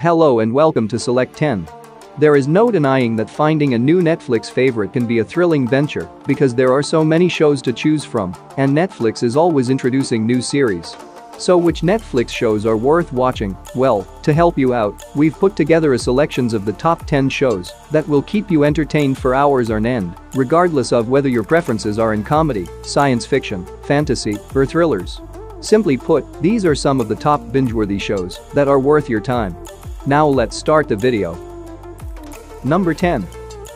Hello and welcome to Select 10. There is no denying that finding a new Netflix favorite can be a thrilling venture because there are so many shows to choose from, and Netflix is always introducing new series. So which Netflix shows are worth watching? Well, to help you out, we've put together a selections of the top 10 shows that will keep you entertained for hours on end, regardless of whether your preferences are in comedy, science fiction, fantasy, or thrillers. Simply put, these are some of the top binge-worthy shows that are worth your time. Now let's start the video. Number 10.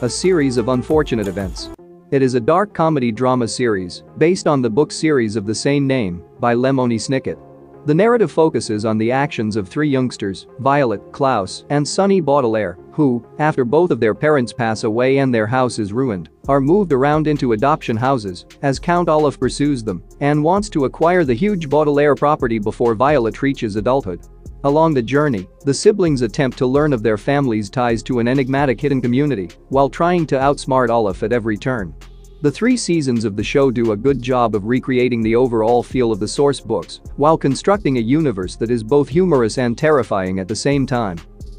A series of unfortunate events. It is a dark comedy drama series based on the book series of the same name by Lemony Snicket. The narrative focuses on the actions of three youngsters, Violet, Klaus, and Sonny Baudelaire, who, after both of their parents pass away and their house is ruined, are moved around into adoption houses as Count Olaf pursues them and wants to acquire the huge Baudelaire property before Violet reaches adulthood. Along the journey, the siblings attempt to learn of their family's ties to an enigmatic hidden community while trying to outsmart Olaf at every turn. The 3 seasons of the show do a good job of recreating the overall feel of the source books while constructing a universe that is both humorous and terrifying at the same time.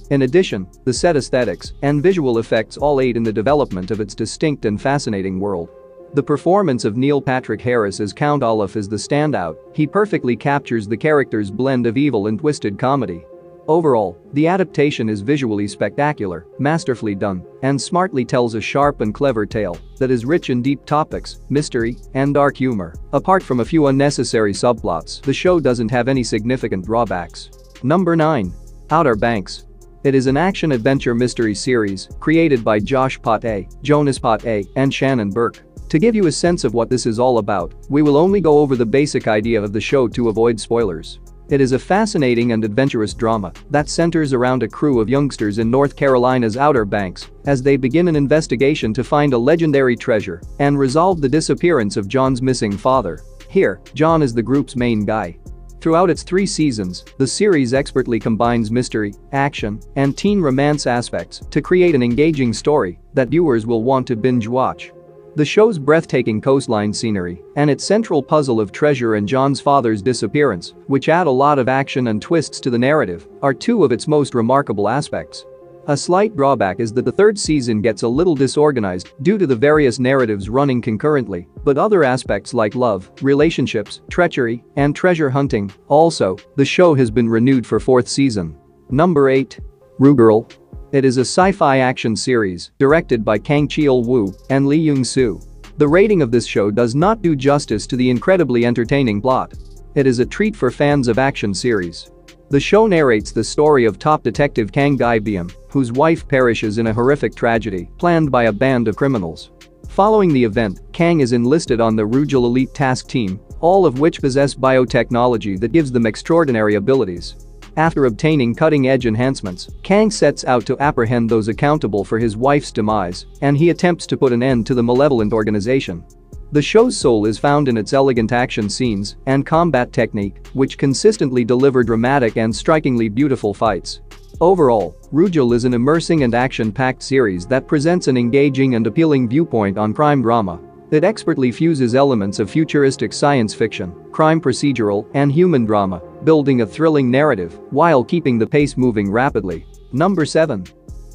In addition, the set aesthetics and visual effects all aid in the development of its distinct and fascinating world. The performance of Neil Patrick Harris as Count Olaf is the standout. He perfectly captures the character's blend of evil and twisted comedy. Overall, the adaptation is visually spectacular, masterfully done, and smartly tells a sharp and clever tale that is rich in deep topics, mystery, and dark humor. Apart from a few unnecessary subplots, the show doesn't have any significant drawbacks. Number 9. Outer Banks. It is an action-adventure mystery series created by Josh Potte, Jonas Potte, and Shannon Burke. To give you a sense of what this is all about, we will only go over the basic idea of the show to avoid spoilers. It is a fascinating and adventurous drama that centers around a crew of youngsters in North Carolina's Outer Banks as they begin an investigation to find a legendary treasure and resolve the disappearance of John's missing father. Here, John is the group's main guy. Throughout its 3 seasons, the series expertly combines mystery, action, and teen romance aspects to create an engaging story that viewers will want to binge-watch. The show's breathtaking coastline scenery and its central puzzle of treasure and John's father's disappearance, which add a lot of action and twists to the narrative, are 2 of its most remarkable aspects. A slight drawback is that the 3rd season gets a little disorganized due to the various narratives running concurrently, but other aspects like love, relationships, treachery, and treasure hunting. Also, the show has been renewed for 4th season. Number 8. Rugirl. It is a sci-fi action series directed by Kang Cheol-woo and Lee Young-soo. The rating of this show does not do justice to the incredibly entertaining plot. It is a treat for fans of action series. The show narrates the story of top detective Kang Gi-byum, whose wife perishes in a horrific tragedy planned by a band of criminals. Following the event, Kang is enlisted on the Rugirl Elite Task Team, all of which possess biotechnology that gives them extraordinary abilities. After obtaining cutting-edge enhancements, Kang sets out to apprehend those accountable for his wife's demise, and he attempts to put an end to the malevolent organization. The show's soul is found in its elegant action scenes and combat technique, which consistently deliver dramatic and strikingly beautiful fights. Overall, Rugirl is an immersing and action-packed series that presents an engaging and appealing viewpoint on crime drama. It expertly fuses elements of futuristic science fiction, crime procedural, and human drama, building a thrilling narrative while keeping the pace moving rapidly. Number 7.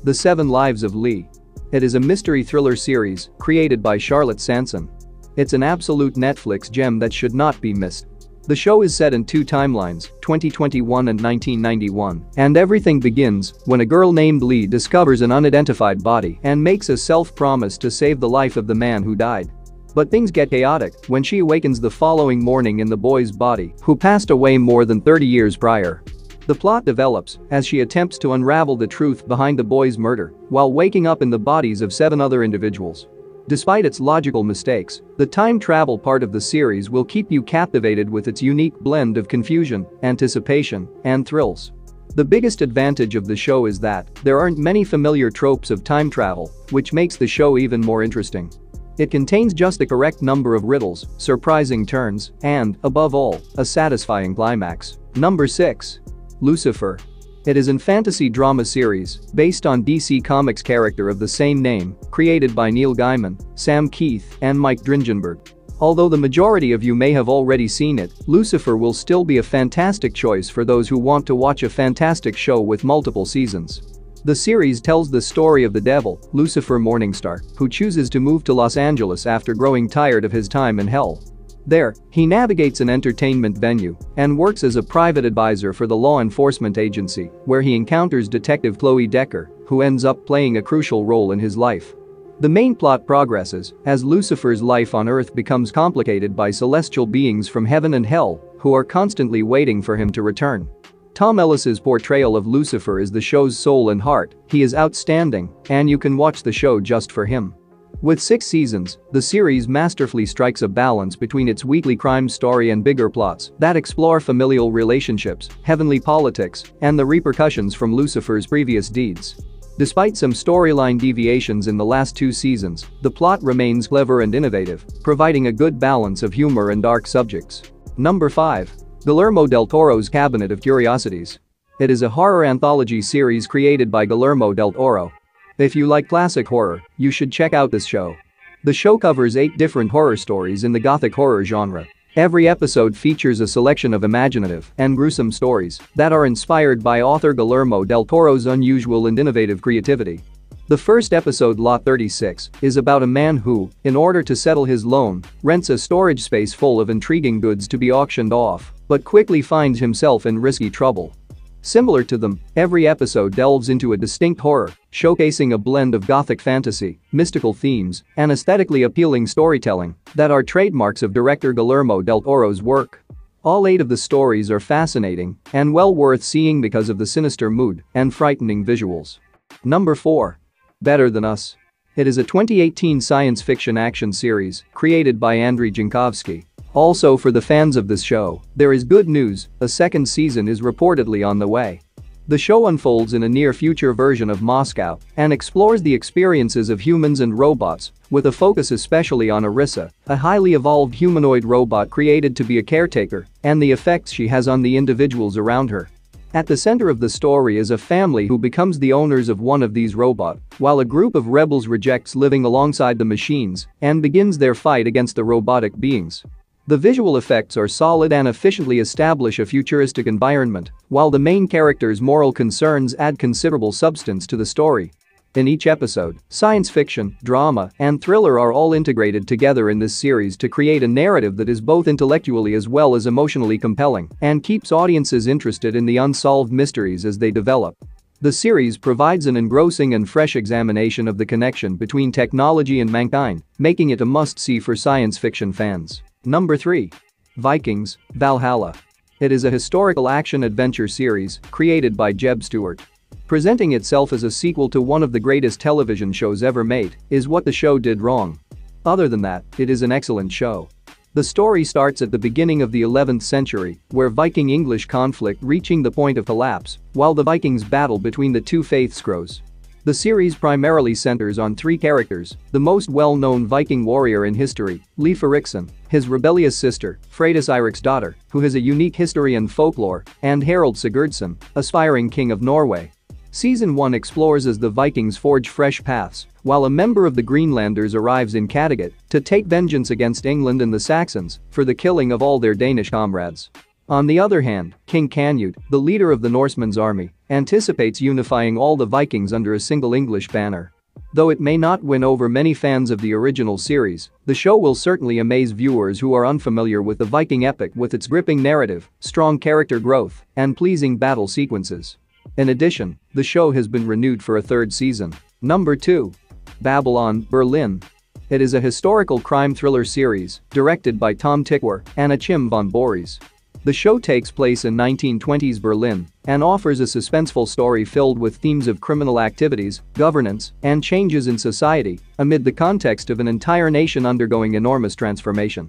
The 7 Lives of Lee. It is a mystery thriller series created by Charlotte Sanson. It's an absolute Netflix gem that should not be missed. The show is set in 2 timelines, 2021 and 1991, and everything begins when a girl named Lee discovers an unidentified body and makes a self-promise to save the life of the man who died. But things get chaotic when she awakens the following morning in the boy's body, who passed away more than 30 years prior. The plot develops as she attempts to unravel the truth behind the boy's murder while waking up in the bodies of 7 other individuals. Despite its logical mistakes, the time travel part of the series will keep you captivated with its unique blend of confusion, anticipation, and thrills. The biggest advantage of the show is that there aren't many familiar tropes of time travel, which makes the show even more interesting. It contains just the correct number of riddles, surprising turns, and, above all, a satisfying climax. Number 6. Lucifer. It is a fantasy drama series based on DC Comics character of the same name, created by Neil Gaiman, Sam Keith, and Mike Dringenberg. Although the majority of you may have already seen it, Lucifer will still be a fantastic choice for those who want to watch a fantastic show with multiple seasons. The series tells the story of the devil, Lucifer Morningstar, who chooses to move to Los Angeles after growing tired of his time in hell. There, he navigates an entertainment venue and works as a private advisor for the law enforcement agency, where he encounters Detective Chloe Decker, who ends up playing a crucial role in his life. The main plot progresses as Lucifer's life on Earth becomes complicated by celestial beings from heaven and hell who are constantly waiting for him to return. Tom Ellis's portrayal of Lucifer is the show's soul and heart. He is outstanding, and you can watch the show just for him. With 6 seasons, the series masterfully strikes a balance between its weekly crime story and bigger plots that explore familial relationships, heavenly politics, and the repercussions from Lucifer's previous deeds. Despite some storyline deviations in the last 2 seasons, the plot remains clever and innovative, providing a good balance of humor and dark subjects. Number 5. Guillermo del Toro's Cabinet of Curiosities. It is a horror anthology series created by Guillermo del Toro. If you like classic horror, you should check out this show. The show covers 8 different horror stories in the gothic horror genre. Every episode features a selection of imaginative and gruesome stories that are inspired by author Guillermo del Toro's unusual and innovative creativity. The first episode, Lot 36, is about a man who, in order to settle his loan, rents a storage space full of intriguing goods to be auctioned off, but quickly finds himself in risky trouble. Similar to them, every episode delves into a distinct horror, showcasing a blend of gothic fantasy, mystical themes, and aesthetically appealing storytelling that are trademarks of director Guillermo del Toro's work. All 8 of the stories are fascinating and well worth seeing because of the sinister mood and frightening visuals. Number 4. Better Than Us. It is a 2018 science fiction action series created by Andrzej Jankowski. Also, for the fans of this show, there is good news: a second season is reportedly on the way. The show unfolds in a near-future version of Moscow and explores the experiences of humans and robots, with a focus especially on Arissa, a highly evolved humanoid robot created to be a caretaker, and the effects she has on the individuals around her. At the center of the story is a family who becomes the owners of one of these robots, while a group of rebels rejects living alongside the machines and begins their fight against the robotic beings. The visual effects are solid and efficiently establish a futuristic environment, while the main character's moral concerns add considerable substance to the story. In each episode, science fiction, drama, and thriller are all integrated together in this series to create a narrative that is both intellectually as well as emotionally compelling and keeps audiences interested in the unsolved mysteries as they develop. The series provides an engrossing and fresh examination of the connection between technology and mankind, making it a must-see for science fiction fans. Number 3. Vikings, Valhalla. It is a historical action-adventure series created by Jeb Stewart. Presenting itself as a sequel to one of the greatest television shows ever made is what the show did wrong. Other than that, it is an excellent show. The story starts at the beginning of the 11th century, where Viking-English conflict reaching the point of collapse, while the Vikings' battle between the two faiths grows. The series primarily centers on 3 characters: the most well-known Viking warrior in history, Leif Erikson, his rebellious sister, Freydis Eiriksdottir, who has a unique history and folklore, and Harald Sigurdsson, aspiring king of Norway. Season 1 explores as the Vikings forge fresh paths, while a member of the Greenlanders arrives in Kattegat to take vengeance against England and the Saxons for the killing of all their Danish comrades. On the other hand, King Canute, the leader of the Norsemen's army, anticipates unifying all the Vikings under a single English banner. Though it may not win over many fans of the original series, the show will certainly amaze viewers who are unfamiliar with the Viking epic with its gripping narrative, strong character growth, and pleasing battle sequences. In addition, the show has been renewed for a 3rd season. Number 2. Babylon, Berlin. It is a historical crime thriller series directed by Tom Tykwer and Achim von Boris. The show takes place in 1920s Berlin and offers a suspenseful story filled with themes of criminal activities, governance, and changes in society amid the context of an entire nation undergoing enormous transformation.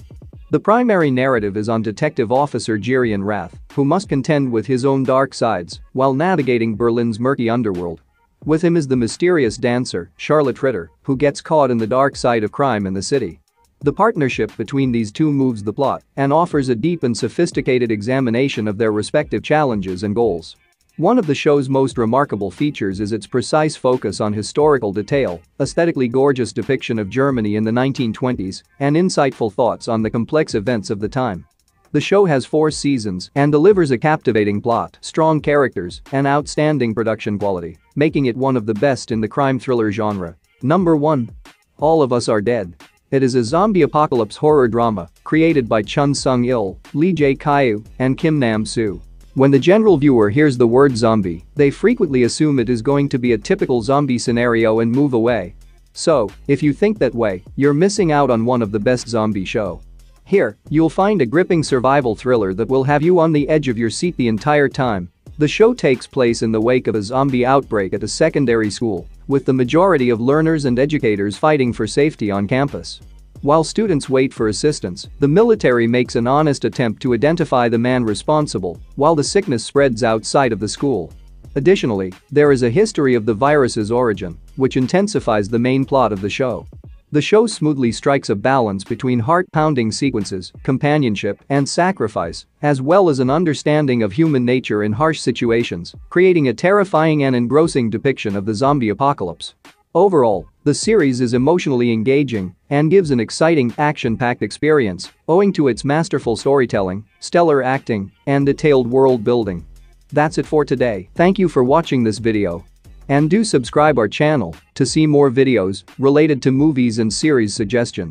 The primary narrative is on Detective Officer Jirian Rath, who must contend with his own dark sides while navigating Berlin's murky underworld. With him is the mysterious dancer, Charlotte Ritter, who gets caught in the dark side of crime in the city. The partnership between these two moves the plot and offers a deep and sophisticated examination of their respective challenges and goals. One of the show's most remarkable features is its precise focus on historical detail, aesthetically gorgeous depiction of Germany in the 1920s, and insightful thoughts on the complex events of the time. The show has 4 seasons and delivers a captivating plot, strong characters, and outstanding production quality, making it one of the best in the crime thriller genre. Number 1. All of Us Are Dead. It is a zombie apocalypse horror drama created by Chun Sung-il, Lee Jae-kyu, and Kim Nam-soo. When the general viewer hears the word zombie, they frequently assume it is going to be a typical zombie scenario and move away. So, if you think that way, you're missing out on one of the best zombie show. Here, you'll find a gripping survival thriller that will have you on the edge of your seat the entire time. The show takes place in the wake of a zombie outbreak at a secondary school, with the majority of learners and educators fighting for safety on campus. While students wait for assistance, the military makes an honest attempt to identify the man responsible, while the sickness spreads outside of the school. Additionally, there is a history of the virus's origin, which intensifies the main plot of the show. The show smoothly strikes a balance between heart-pounding sequences, companionship, and sacrifice, as well as an understanding of human nature in harsh situations, creating a terrifying and engrossing depiction of the zombie apocalypse. Overall, the series is emotionally engaging and gives an exciting, action-packed experience, owing to its masterful storytelling, stellar acting, and detailed world building. That's it for today. Thank you for watching this video. And do subscribe our channel to see more videos related to movies and series suggestions.